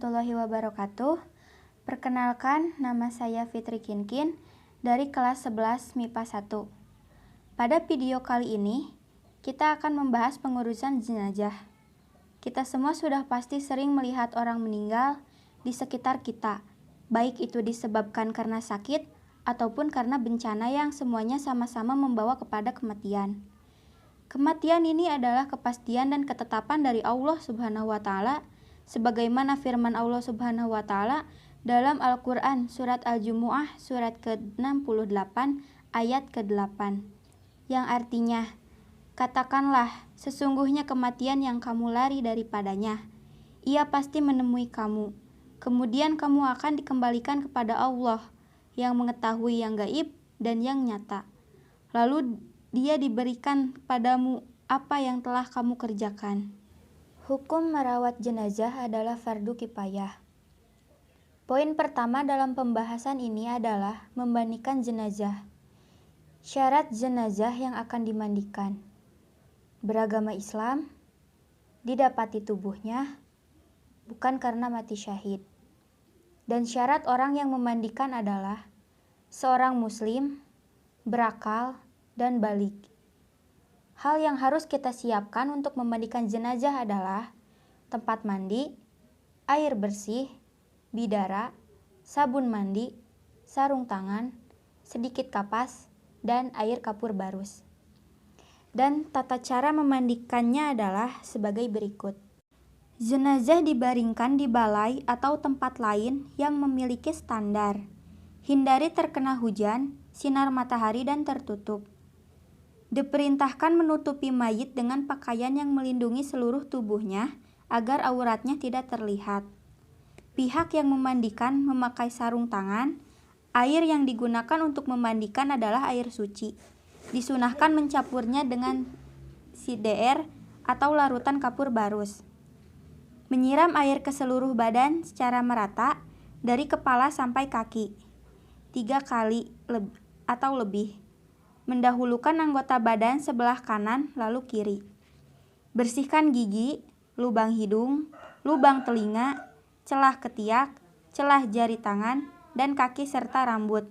warahmatullahi wabarakatuh. Perkenalkan, nama saya Fitri Kinkin dari kelas 11 MIPA 1. Pada video kali ini, kita akan membahas pengurusan jenazah. Kita semua sudah pasti sering melihat orang meninggal di sekitar kita, baik itu disebabkan karena sakit ataupun karena bencana yang semuanya sama-sama membawa kepada kematian. Kematian ini adalah kepastian dan ketetapan dari Allah Subhanahu wa Ta'ala, sebagaimana firman Allah Subhanahu wa Ta'ala dalam Al-Qur'an surat Al-Jumu'ah surat ke-68 ayat ke-8, yang artinya, katakanlah, sesungguhnya kematian yang kamu lari daripadanya, ia pasti menemui kamu. Kemudian kamu akan dikembalikan kepada Allah yang mengetahui yang gaib dan yang nyata. Lalu Dia diberikan padamu apa yang telah kamu kerjakan. Hukum merawat jenazah adalah fardu kifayah. Poin pertama dalam pembahasan ini adalah memandikan jenazah. Syarat jenazah yang akan dimandikan: beragama Islam, didapati tubuhnya, bukan karena mati syahid. Dan syarat orang yang memandikan adalah seorang muslim, berakal, dan balik. Hal yang harus kita siapkan untuk memandikan jenazah adalah tempat mandi, air bersih, bidara, sabun mandi, sarung tangan, sedikit kapas, dan air kapur barus. Dan tata cara memandikannya adalah sebagai berikut. Jenazah dibaringkan di balai atau tempat lain yang memiliki standar. Hindari terkena hujan, sinar matahari, dan tertutup. Diperintahkan menutupi mayit dengan pakaian yang melindungi seluruh tubuhnya agar auratnya tidak terlihat. Pihak yang memandikan memakai sarung tangan. Air yang digunakan untuk memandikan adalah air suci. Disunahkan mencampurnya dengan sideer atau larutan kapur barus. Menyiram air ke seluruh badan secara merata dari kepala sampai kaki 3 kali atau lebih. Mendahulukan anggota badan sebelah kanan lalu kiri. Bersihkan gigi, lubang hidung, lubang telinga, celah ketiak, celah jari tangan, dan kaki serta rambut.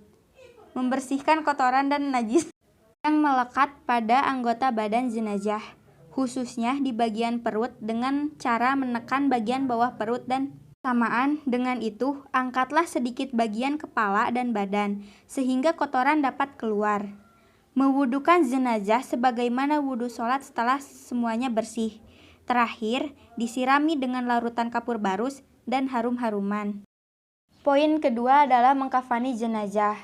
Membersihkan kotoran dan najis yang melekat pada anggota badan jenazah, khususnya di bagian perut dengan cara menekan bagian bawah perut dan samaan dengan itu, angkatlah sedikit bagian kepala dan badan sehingga kotoran dapat keluar. Mewudukan jenazah sebagaimana wudu sholat setelah semuanya bersih. Terakhir, disirami dengan larutan kapur barus dan harum-haruman. Poin kedua adalah mengkafani jenazah.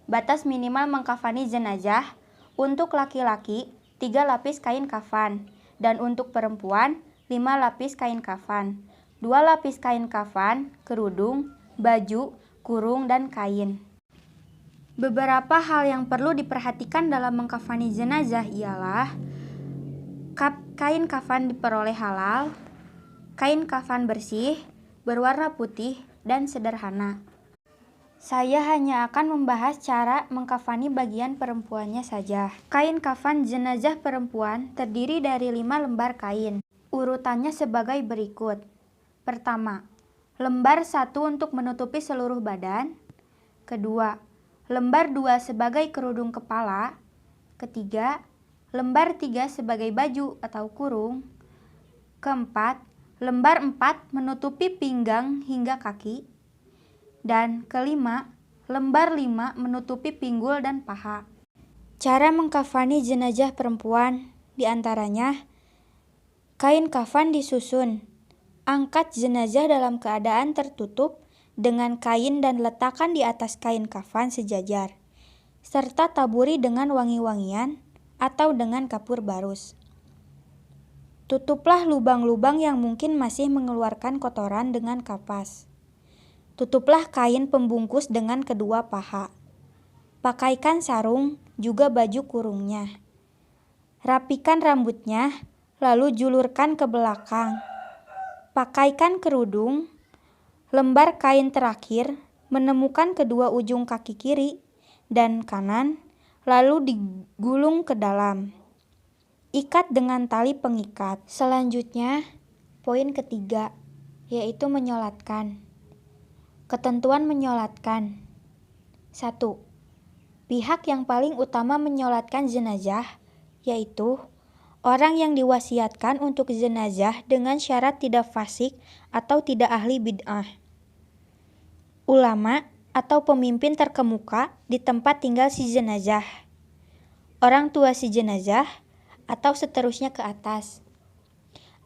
Batas minimal mengkafani jenazah: untuk laki-laki 3 lapis kain kafan, dan untuk perempuan 5 lapis kain kafan, 2 lapis kain kafan, kerudung, baju, kurung, dan kain. Beberapa hal yang perlu diperhatikan dalam mengkafani jenazah ialah kain kafan diperoleh halal, kain kafan bersih, berwarna putih, dan sederhana. Saya hanya akan membahas cara mengkafani bagian perempuannya saja. Kain kafan jenazah perempuan terdiri dari 5 lembar kain. Urutannya sebagai berikut. Pertama, lembar 1 untuk menutupi seluruh badan. Kedua, lembar 2 sebagai kerudung kepala. Ketiga, lembar 3 sebagai baju atau kurung. Keempat, lembar 4 menutupi pinggang hingga kaki. Dan kelima, lembar 5 menutupi pinggul dan paha. Cara mengkafani jenazah perempuan diantaranya: kain kafan disusun. Angkat jenazah dalam keadaan tertutup dengan kain dan letakkan di atas kain kafan sejajar, serta taburi dengan wangi-wangian atau dengan kapur barus. Tutuplah lubang-lubang yang mungkin masih mengeluarkan kotoran dengan kapas. Tutuplah kain pembungkus dengan kedua paha. Pakaikan sarung, juga baju kurungnya. Rapikan rambutnya, lalu julurkan ke belakang. Pakaikan kerudung. Lembar kain terakhir menemukan kedua ujung kaki kiri dan kanan, lalu digulung ke dalam. Ikat dengan tali pengikat. Selanjutnya, poin ketiga, yaitu menyolatkan. Ketentuan menyolatkan. 1. Pihak yang paling utama menyolatkan jenazah, yaitu orang yang diwasiatkan untuk jenazah dengan syarat tidak fasik atau tidak ahli bid'ah. Ulama atau pemimpin terkemuka di tempat tinggal si jenazah. Orang tua si jenazah atau seterusnya ke atas.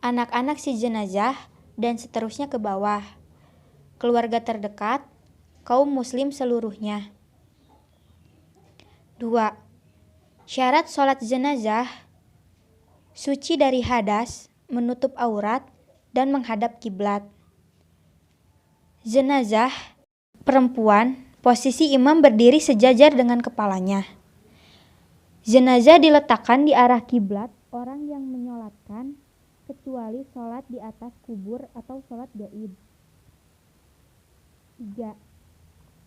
Anak-anak si jenazah dan seterusnya ke bawah. Keluarga terdekat, kaum muslim seluruhnya. 2. Syarat sholat jenazah: suci dari hadas, menutup aurat, dan menghadap kiblat. Jenazah perempuan, posisi imam berdiri sejajar dengan kepalanya. Jenazah diletakkan di arah kiblat orang yang menyolatkan, kecuali sholat di atas kubur atau sholat gaib. 3.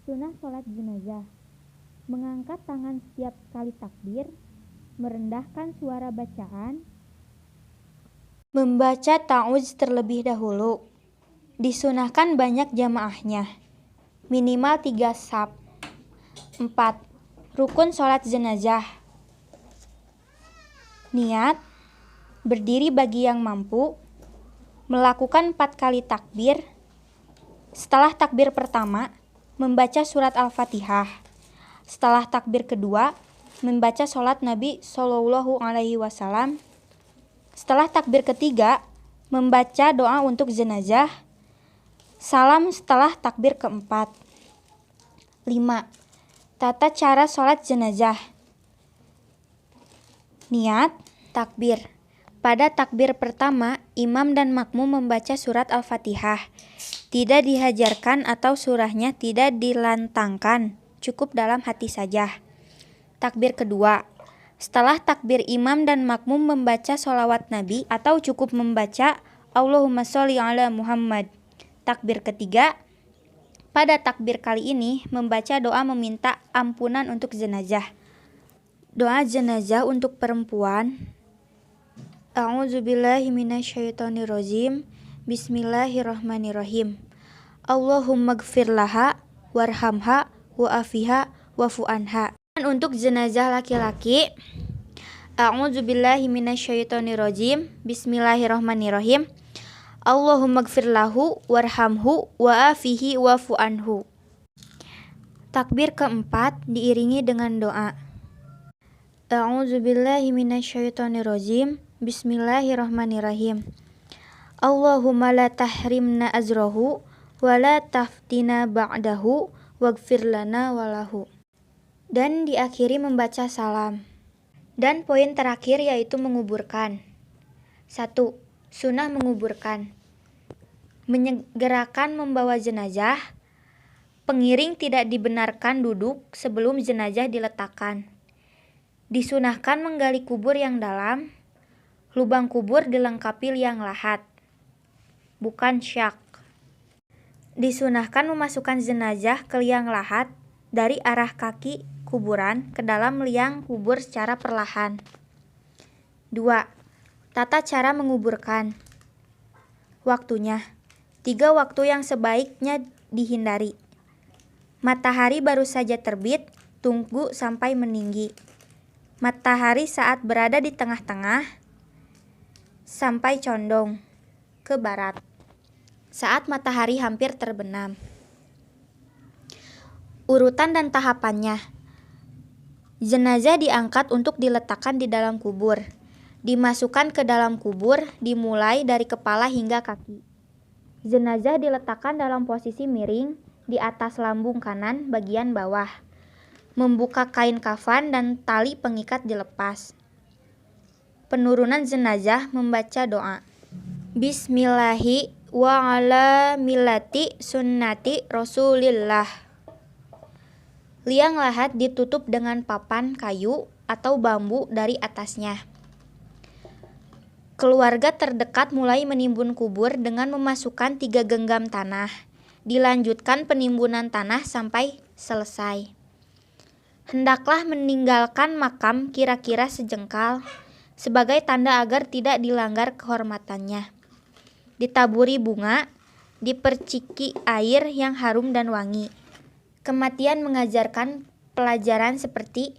Sunnah sholat jenazah: mengangkat tangan setiap kali takbir, merendahkan suara bacaan, membaca ta'awudz terlebih dahulu. Disunahkan banyak jamaahnya, minimal 3 shaf. 4. Rukun sholat jenazah: niat, berdiri bagi yang mampu, melakukan 4 kali takbir. Setelah takbir pertama, membaca surat Al-Fatihah. Setelah takbir kedua, membaca sholat Nabi Shallallahu Alaihi Wasallam. Setelah takbir ketiga, membaca doa untuk jenazah. Salam setelah takbir keempat. 5. Tata cara sholat jenazah: niat, takbir. Pada takbir pertama, imam dan makmum membaca surat Al-Fatihah. Tidak dihajarkan atau surahnya tidak dilantangkan, cukup dalam hati saja. Takbir kedua, setelah takbir imam dan makmum membaca sholawat Nabi atau cukup membaca Allahumma sholli ala Muhammad. Takbir ketiga, pada takbir kali ini membaca doa meminta ampunan untuk jenazah. Doa jenazah untuk perempuan: A'udzubillahi minasyaitonirrajim. Bismillahirrahmanirrahim. Allahumma gfir laha warhamha wa'afiha wa'fu anha. Dan untuk jenazah laki-laki: A'udzubillahi minasyaitonirrajim. Bismillahirrahmanirrahim. Allahumma gfir lahu warhamhu wa'afihi wa'fu anhu. Takbir keempat diiringi dengan doa: A'udzubillahi minasyaitonirrajim. Bismillahirrahmanirrahim. Allahumma la tahrimna azrahu wa la taftina ba'dahu waghfir lana walahu. Dan diakhiri membaca salam. Dan poin terakhir yaitu menguburkan. 1. Sunnah menguburkan: menyegerakan membawa jenazah. Pengiring tidak dibenarkan duduk sebelum jenazah diletakkan. Disunahkan menggali kubur yang dalam. Lubang kubur dilengkapi liang lahat, bukan syak. Disunahkan memasukkan jenazah ke liang lahat dari arah kaki kuburan ke dalam liang kubur secara perlahan. 2. Tata cara menguburkan. Waktunya: 3 waktu yang sebaiknya dihindari. Matahari baru saja terbit, tunggu sampai meninggi. Matahari saat berada di tengah-tengah sampai condong ke barat saat matahari hampir terbenam. Urutan dan tahapannya: jenazah diangkat untuk diletakkan di dalam kubur. Dimasukkan ke dalam kubur dimulai dari kepala hingga kaki. Jenazah diletakkan dalam posisi miring di atas lambung kanan bagian bawah. Membuka kain kafan dan tali pengikat dilepas. Penurunan jenazah membaca doa: Bismillahi wa ala millati sunnati Rasulillah. Liang lahat ditutup dengan papan kayu atau bambu dari atasnya. Keluarga terdekat mulai menimbun kubur dengan memasukkan 3 genggam tanah. Dilanjutkan penimbunan tanah sampai selesai. Hendaklah meninggalkan makam kira-kira sejengkal sebagai tanda agar tidak dilanggar kehormatannya. Ditaburi bunga diperciki air yang harum dan wangi. Kematian mengajarkan pelajaran seperti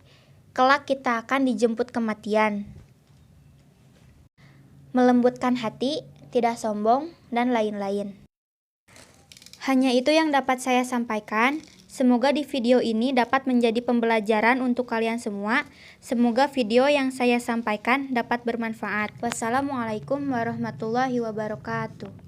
kelak kita akan dijemput kematian, melembutkan hati, tidak sombong, dan lain-lain. Hanya itu yang dapat saya sampaikan. Semoga di video ini dapat menjadi pembelajaran untuk kalian semua. Semoga video yang saya sampaikan dapat bermanfaat. Wassalamualaikum warahmatullahi wabarakatuh.